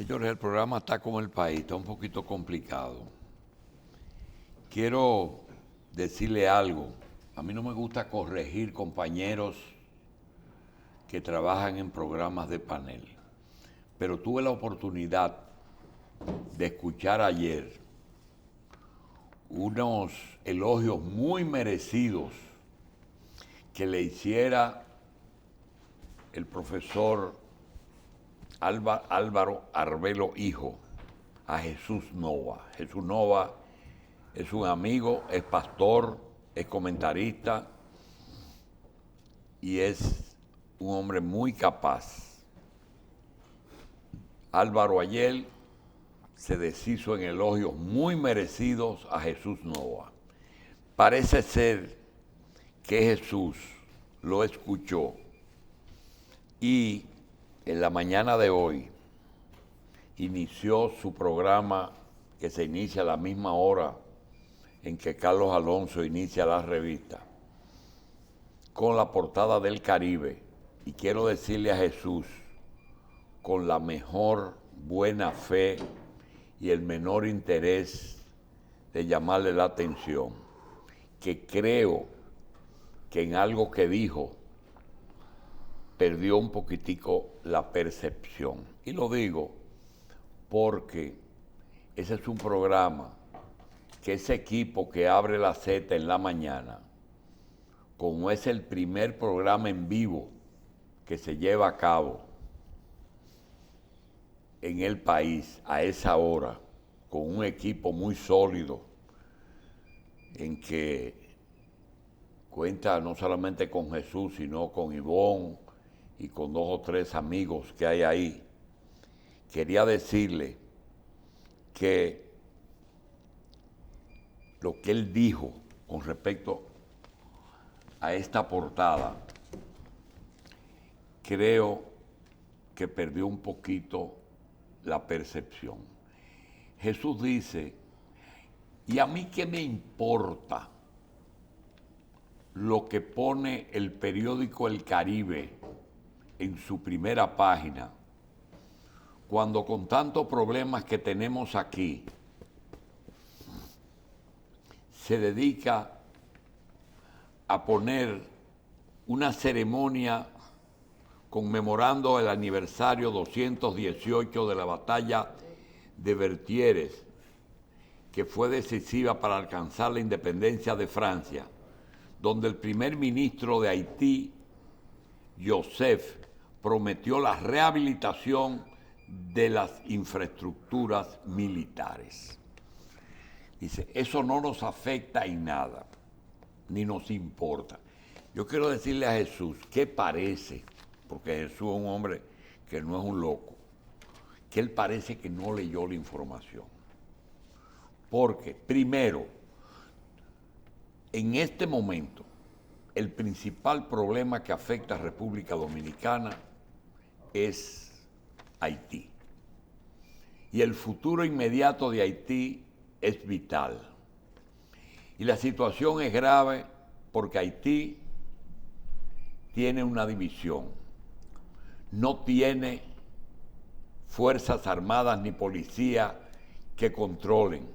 Señores, el programa está como el país, está un poquito complicado. Quiero decirle algo. A mí no me gusta corregir compañeros que trabajan en programas de panel, pero tuve la oportunidad de escuchar ayer unos elogios muy merecidos que le hiciera el profesor Álvaro Arbelo Hijo a Jesús Nova. Jesús Nova es un amigo, es pastor, es comentarista y es un hombre muy capaz. Álvaro ayer se deshizo en elogios muy merecidos a Jesús Nova. Parece ser que Jesús lo escuchó y en la mañana de hoy inició su programa que se inicia a la misma hora en que Carlos Alonso inicia la revista, con la portada del Caribe. Y quiero decirle a Jesús, con la mejor buena fe y el menor interés de llamarle la atención, que creo que en algo que dijo perdió un poquitico la percepción. Y lo digo porque ese es un programa que ese equipo que abre la Z en la mañana, como es el primer programa en vivo que se lleva a cabo en el país a esa hora, con un equipo muy sólido, en que cuenta no solamente con Jesús, sino con Ivonne y con 2 o 3 amigos que hay ahí. Quería decirle que lo que él dijo con respecto a esta portada, creo que perdió un poquito la percepción. Jesús dice, ¿y a mí qué me importa lo que pone el periódico El Caribe en su primera página, cuando con tantos problemas que tenemos aquí, se dedica a poner una ceremonia conmemorando el aniversario 218 de la batalla de Vertières, que fue decisiva para alcanzar la independencia de Francia, donde el primer ministro de Haití, Joseph, prometió la rehabilitación de las infraestructuras militares. Dice, eso no nos afecta en nada, ni nos importa. Yo quiero decirle a Jesús, ¿qué parece? Porque Jesús es un hombre que no es un loco, que él parece que no leyó la información. Porque, primero, en este momento, el principal problema que afecta a República Dominicana es Haití. Y el futuro inmediato de Haití es vital. Y la situación es grave porque Haití tiene una división. No tiene fuerzas armadas ni policía que controlen.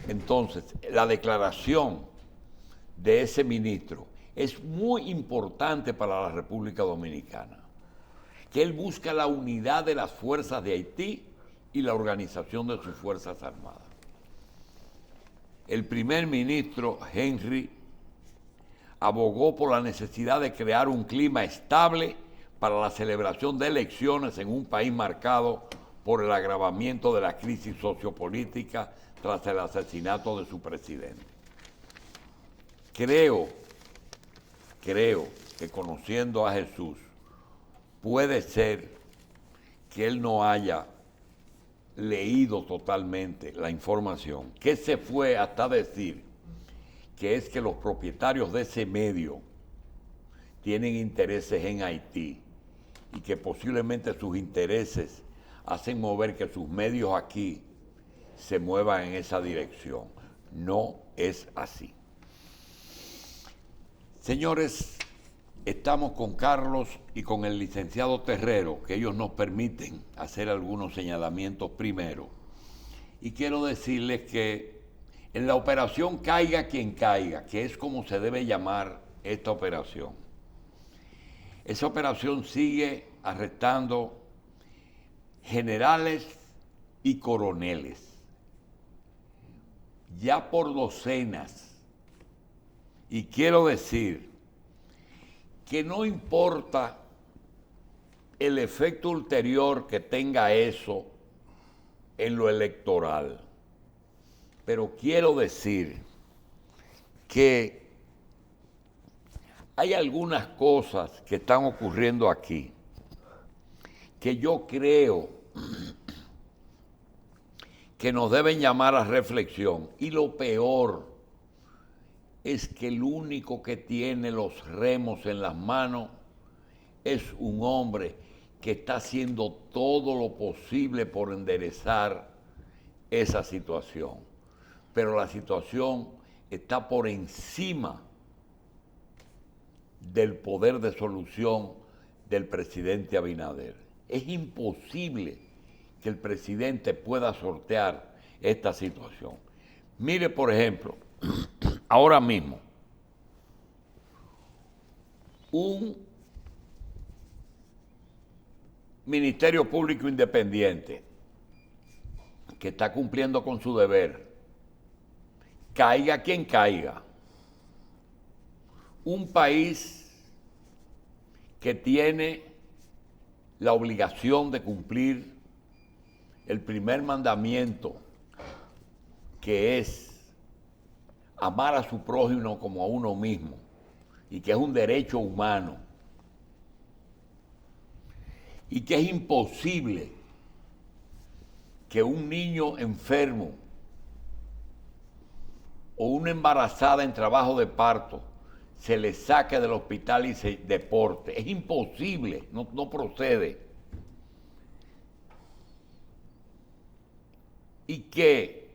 Entonces, la declaración de ese ministro es muy importante para la República Dominicana, que él busca la unidad de las fuerzas de Haití y la organización de sus fuerzas armadas. El primer ministro, Henry, abogó por la necesidad de crear un clima estable para la celebración de elecciones en un país marcado por el agravamiento de la crisis sociopolítica tras el asesinato de su presidente. Creo que conociendo a Jesús, puede ser que él no haya leído totalmente la información, que se fue hasta decir que es que los propietarios de ese medio tienen intereses en Haití y que posiblemente sus intereses hacen mover que sus medios aquí se muevan en esa dirección. No es así. Señores, estamos con Carlos y con el licenciado Terrero, que ellos nos permiten hacer algunos señalamientos primero. Y quiero decirles que en la operación Caiga quien caiga, que es como se debe llamar esta operación, esa operación sigue arrestando generales y coroneles, ya por docenas. Y quiero decir que no importa el efecto ulterior que tenga eso en lo electoral, pero quiero decir que hay algunas cosas que están ocurriendo aquí que yo creo que nos deben llamar a reflexión. Y lo peor es que el único que tiene los remos en las manos es un hombre que está haciendo todo lo posible por enderezar esa situación. Pero la situación está por encima del poder de solución del presidente Abinader. Es imposible que el presidente pueda sortear esta situación. Mire, por ejemplo, ahora mismo, un Ministerio Público Independiente que está cumpliendo con su deber, caiga quien caiga, un país que tiene la obligación de cumplir el primer mandamiento, que es amar a su prójimo como a uno mismo, y que es un derecho humano, y que es imposible que un niño enfermo o una embarazada en trabajo de parto se le saque del hospital y se deporte. Es imposible, no procede. Y que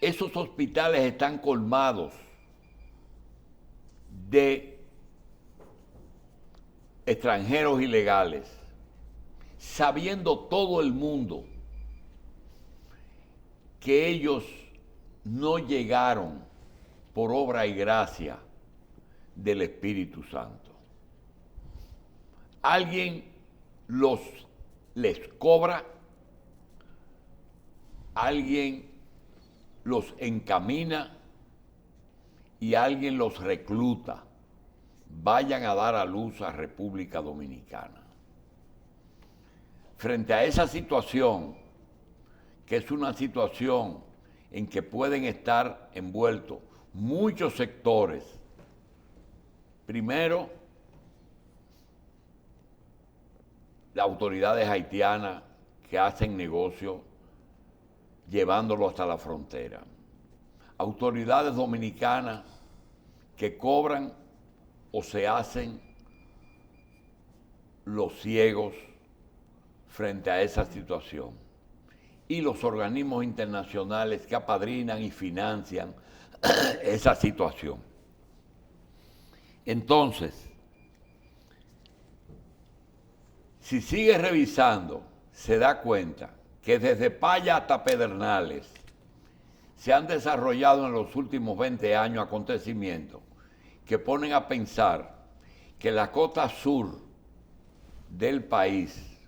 esos hospitales están colmados de extranjeros ilegales, sabiendo todo el mundo que ellos no llegaron por obra y gracia del Espíritu Santo. Alguien les cobra, alguien los encamina y alguien los recluta. Vayan a dar a luz a República Dominicana. Frente a esa situación, que es una situación en que pueden estar envueltos muchos sectores. Primero, las autoridades haitianas que hacen negocio llevándolo hasta la frontera. Autoridades dominicanas que cobran o se hacen los ciegos frente a esa situación. Y los organismos internacionales que apadrinan y financian esa situación. Entonces, si sigue revisando, se da cuenta que desde Paya hasta Pedernales se han desarrollado en los últimos 20 años acontecimientos que ponen a pensar que la costa sur del país,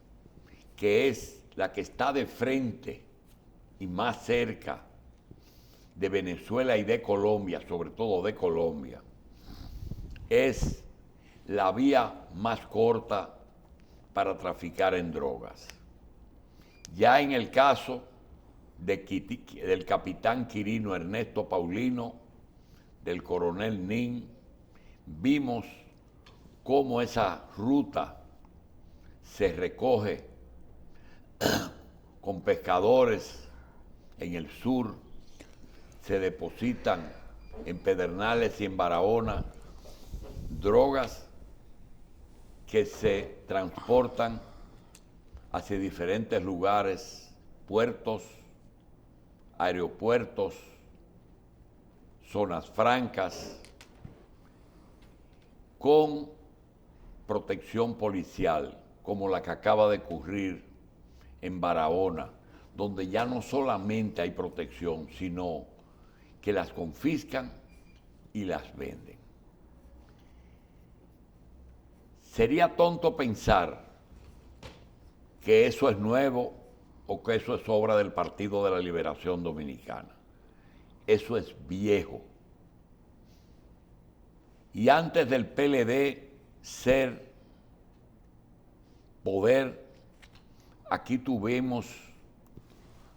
que es la que está de frente y más cerca de Venezuela y de Colombia, sobre todo de Colombia, es la vía más corta para traficar en drogas. Ya en el caso del capitán Quirino Ernesto Paulino, del coronel Nin, vimos cómo esa ruta se recoge con pescadores en el sur, se depositan en Pedernales y en Barahona drogas que se transportan hacia diferentes lugares, puertos, aeropuertos, zonas francas, con protección policial, como la que acaba de ocurrir en Barahona, donde ya no solamente hay protección, sino que las confiscan y las venden. Sería tonto pensar que eso es nuevo o que eso es obra del Partido de la Liberación Dominicana. Eso es viejo. Y antes del PLD ser poder, aquí tuvimos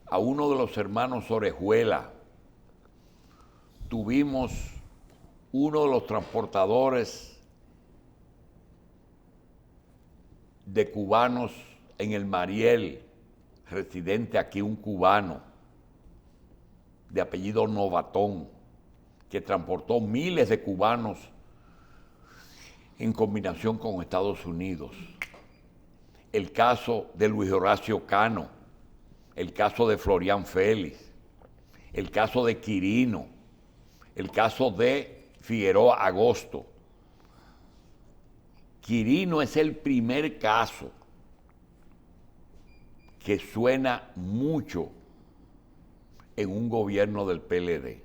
a uno de los hermanos Orejuela, tuvimos uno de los transportadores de cubanos en el Mariel, residente aquí, un cubano de apellido Novatón, que transportó miles de cubanos en combinación con Estados Unidos. El caso de Luis Horacio Cano, el caso de Florian Félix, el caso de Quirino, el caso de Figueroa Agosto. Quirino es el primer caso que suena mucho en un gobierno del PLD.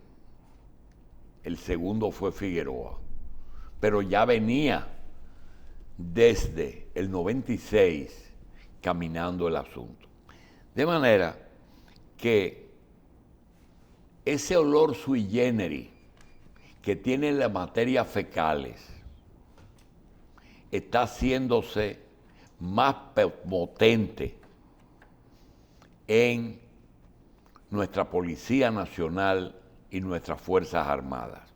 El segundo fue Figueroa, pero ya venía desde el 96 caminando el asunto. De manera que ese olor sui generis que tienen las materias fecales está haciéndose más potente en nuestra Policía Nacional y nuestras Fuerzas Armadas.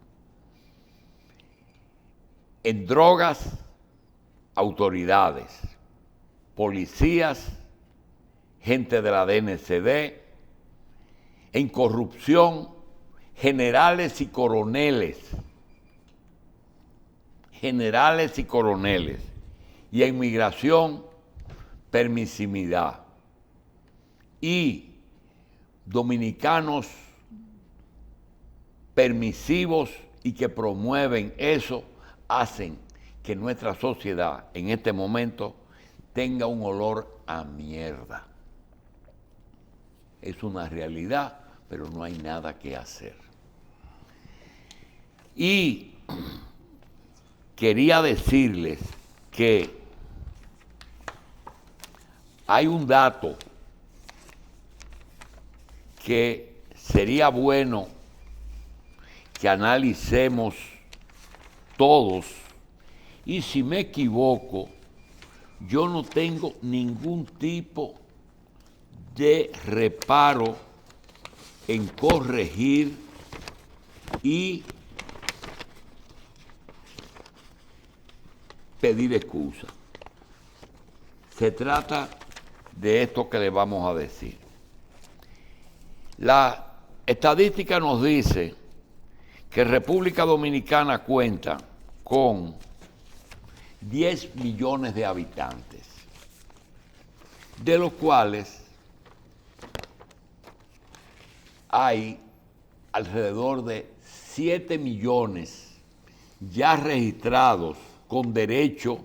En drogas, autoridades, policías, gente de la DNCD, en corrupción, generales y coroneles, y en migración, permisividad. Y dominicanos permisivos y que promueven eso, hacen que nuestra sociedad en este momento tenga un olor a mierda. Es una realidad, pero no hay nada que hacer. Y quería decirles que hay un dato que sería bueno que analicemos todos, y si me equivoco, yo no tengo ningún tipo de reparo en corregir y pedir excusa. Se trata de esto que le vamos a decir. La estadística nos dice que República Dominicana cuenta con 10 millones de habitantes, de los cuales hay alrededor de 7 millones ya registrados con derecho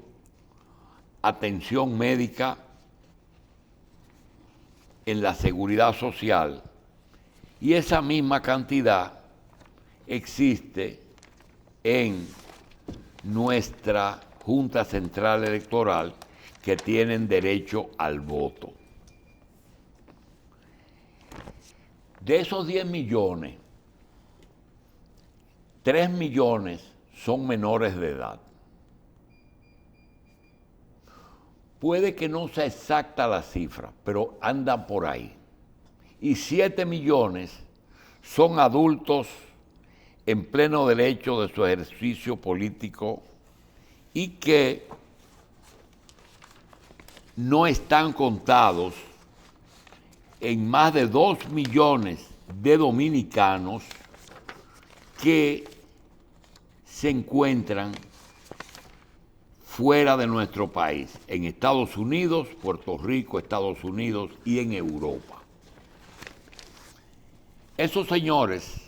a atención médica en la seguridad social, y esa misma cantidad existe en nuestra Junta Central Electoral, que tienen derecho al voto. De esos 10 millones, 3 millones son menores de edad. Puede que no sea exacta la cifra, pero andan por ahí. Y 7 millones son adultos en pleno derecho de su ejercicio político y que no están contados en más de 2 millones de dominicanos que se encuentran fuera de nuestro país, en Estados Unidos, Puerto Rico, Estados Unidos y en Europa. Esos señores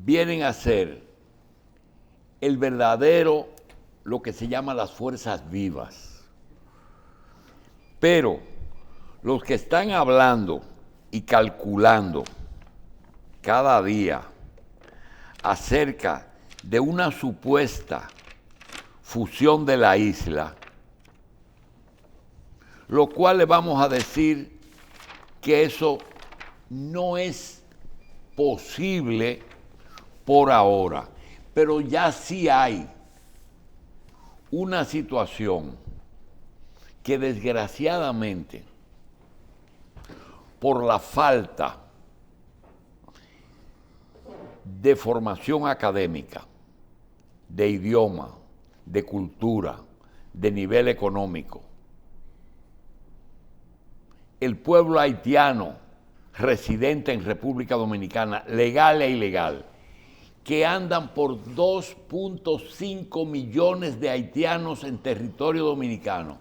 vienen a ser el verdadero, lo que se llama las fuerzas vivas. Pero los que están hablando y calculando cada día acerca de una supuesta fusión de la isla, lo cual le vamos a decir que eso no es posible por ahora, pero ya sí hay una situación que desgraciadamente, por la falta de formación académica, de idioma, de cultura, de nivel económico, el pueblo haitiano residente en República Dominicana, legal e ilegal, que andan por 2.5 millones de haitianos en territorio dominicano,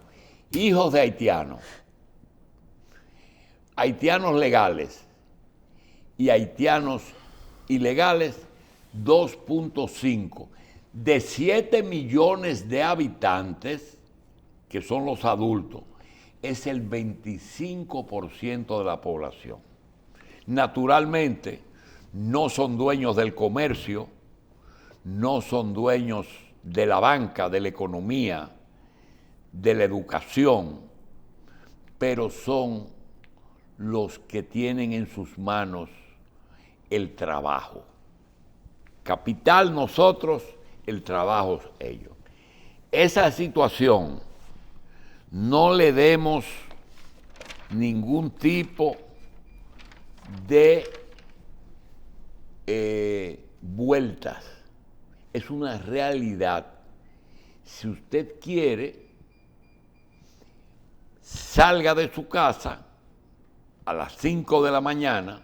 hijos de haitianos, haitianos legales y haitianos ilegales, 2.5. De 7 millones de habitantes, que son los adultos, es el 25% de la población. Naturalmente, no son dueños del comercio, no son dueños de la banca, de la economía, de la educación, pero son los que tienen en sus manos el trabajo. Capital nosotros, el trabajo ellos. Esa situación no le demos ningún tipo de vueltas. Es una realidad. Si usted quiere, salga de su casa a las 5 de la mañana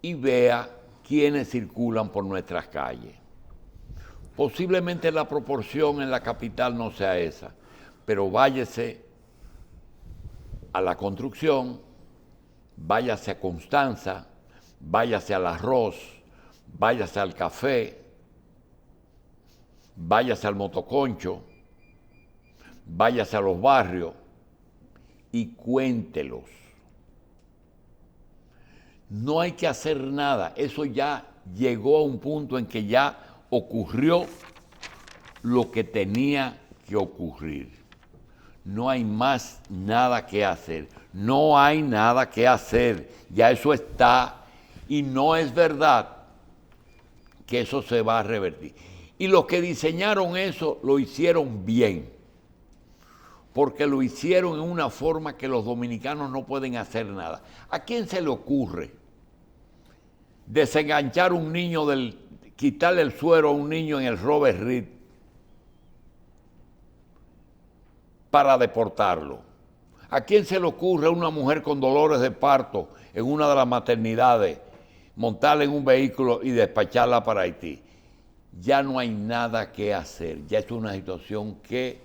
y vea quiénes circulan por nuestras calles. Posiblemente la proporción en la capital no sea esa, pero váyase a la Construcción, váyase a Constanza, váyase al Arroz, váyase al Café, váyase al Motoconcho, váyase a los barrios y cuéntelos. No hay que hacer nada, eso ya llegó a un punto en que ya ocurrió lo que tenía que ocurrir. No hay más nada que hacer, no hay nada que hacer, ya eso está y no es verdad que eso se va a revertir. Y los que diseñaron eso lo hicieron bien, porque lo hicieron en una forma que los dominicanos no pueden hacer nada. ¿A quién se le ocurre desenganchar un niño quitarle el suero a un niño en el Robert Reed para deportarlo? ¿A quién se le ocurre a una mujer con dolores de parto en una de las maternidades montarla en un vehículo y despacharla para Haití? Ya no hay nada que hacer, ya es una situación que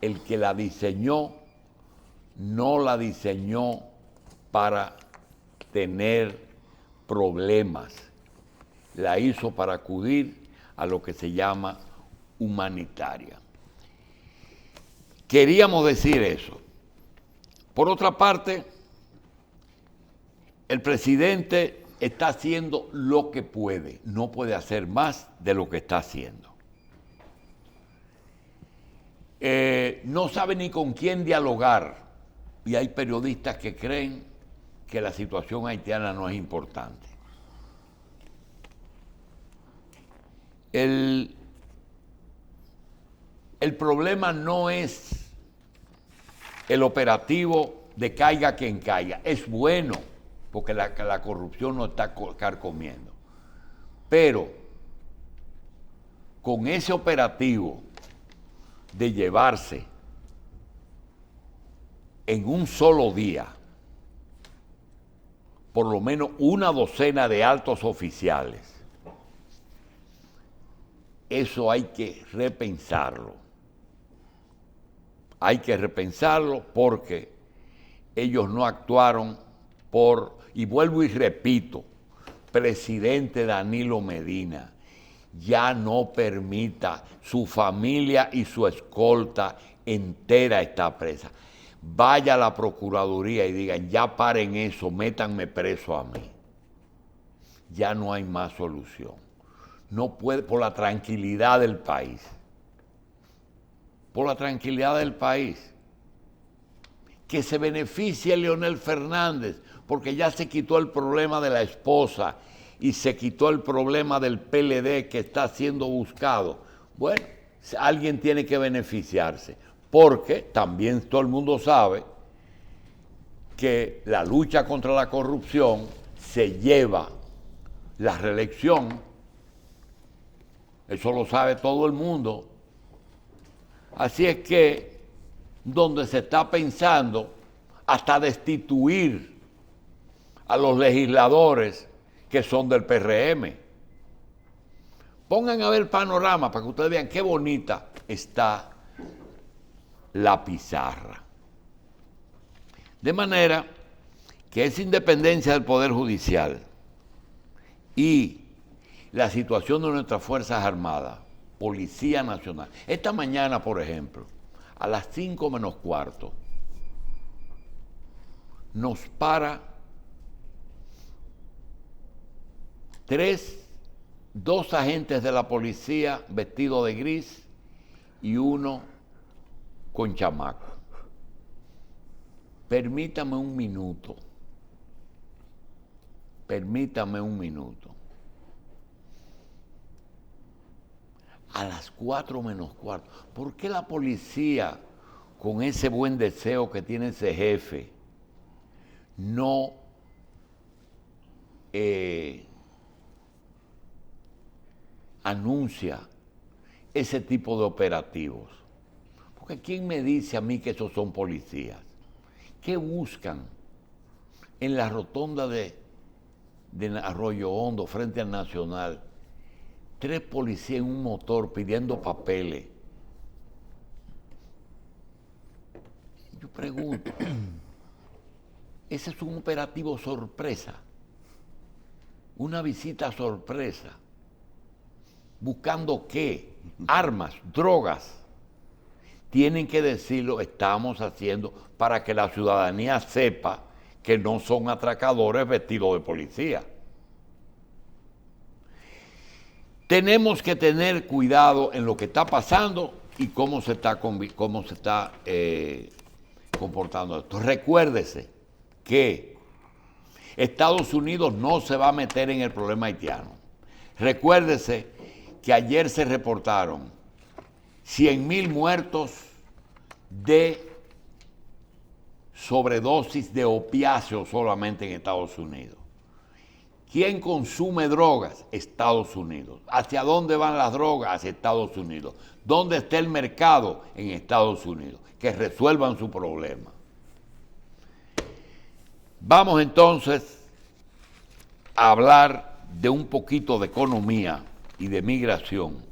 el que la diseñó no la diseñó para tener problemas, la hizo para acudir a lo que se llama humanitaria. Queríamos decir eso. Por otra parte, el presidente está haciendo lo que puede, no puede hacer más de lo que está haciendo. No sabe ni con quién dialogar y hay periodistas que creen que la situación haitiana no es importante. El problema no es el operativo de caiga quien caiga. Es bueno, porque la corrupción no está carcomiendo. Pero con ese operativo de llevarse en un solo día por lo menos una docena de altos oficiales, eso hay que repensarlo. Hay que repensarlo porque ellos no actuaron y vuelvo y repito, presidente Danilo Medina ya no permita, su familia y su escolta entera está presa. Vaya a la Procuraduría y digan, ya paren eso, métanme preso a mí. Ya no hay más solución. No puede, por la tranquilidad del país. Por la tranquilidad del país. Que se beneficie Leonel Fernández, porque ya se quitó el problema de la esposa y se quitó el problema del PLD que está siendo buscado. Bueno, alguien tiene que beneficiarse, porque también todo el mundo sabe que la lucha contra la corrupción se lleva la reelección. Eso lo sabe todo el mundo. Así es que donde se está pensando hasta destituir a los legisladores que son del PRM. Pongan a ver el panorama para que ustedes vean qué bonita está la pizarra. De manera que esa independencia del Poder Judicial y la situación de nuestras Fuerzas Armadas, Policía Nacional. Esta mañana, por ejemplo, a las 5:15, nos para dos agentes de la policía vestidos de gris y uno con chamaco. Permítame un minuto. A las 4:15. ¿Por qué la policía, con ese buen deseo que tiene ese jefe, no anuncia ese tipo de operativos? Porque ¿quién me dice a mí que esos son policías? ¿Qué buscan en la rotonda de Arroyo Hondo, frente al Nacional? 3 policías en un motor pidiendo papeles. Yo pregunto, ese es un operativo sorpresa, una visita sorpresa. ¿Buscando qué? Armas, drogas. Tienen que decirlo, estamos haciendo para que la ciudadanía sepa que no son atracadores vestidos de policía. Tenemos que tener cuidado en lo que está pasando y cómo se está comportando esto. Recuérdese que Estados Unidos no se va a meter en el problema haitiano. Recuérdese que ayer se reportaron 100,000 muertos de sobredosis de opiáceos solamente en Estados Unidos. ¿Quién consume drogas? Estados Unidos. ¿Hacia dónde van las drogas? Hacia Estados Unidos. ¿Dónde está el mercado? En Estados Unidos. Que resuelvan su problema. Vamos entonces a hablar de un poquito de economía y de migración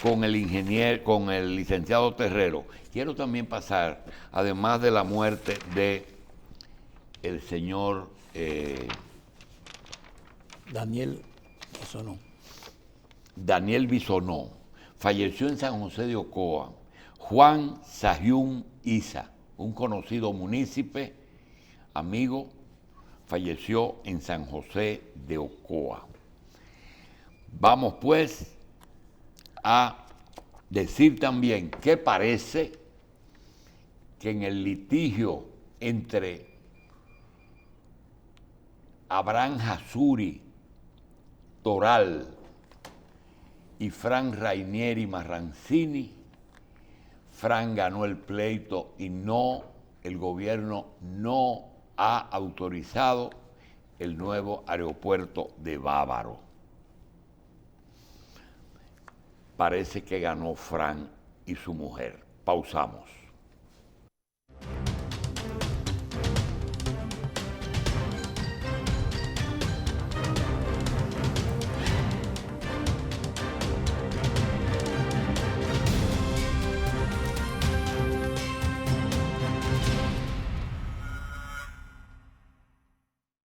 con el licenciado Terrero. Quiero también pasar, además de la muerte de el señor Daniel Bisonó, falleció en San José de Ocoa Juan Sahyun Isa, un conocido munícipe, amigo, falleció en San José de Ocoa. Vamos pues a decir también que parece que en el litigio entre Abraham Hasuri Toral y Fran Rainieri Marrancini, Fran ganó el pleito y el gobierno no ha autorizado el nuevo aeropuerto de Bávaro. Parece que ganó Fran y su mujer. Pausamos.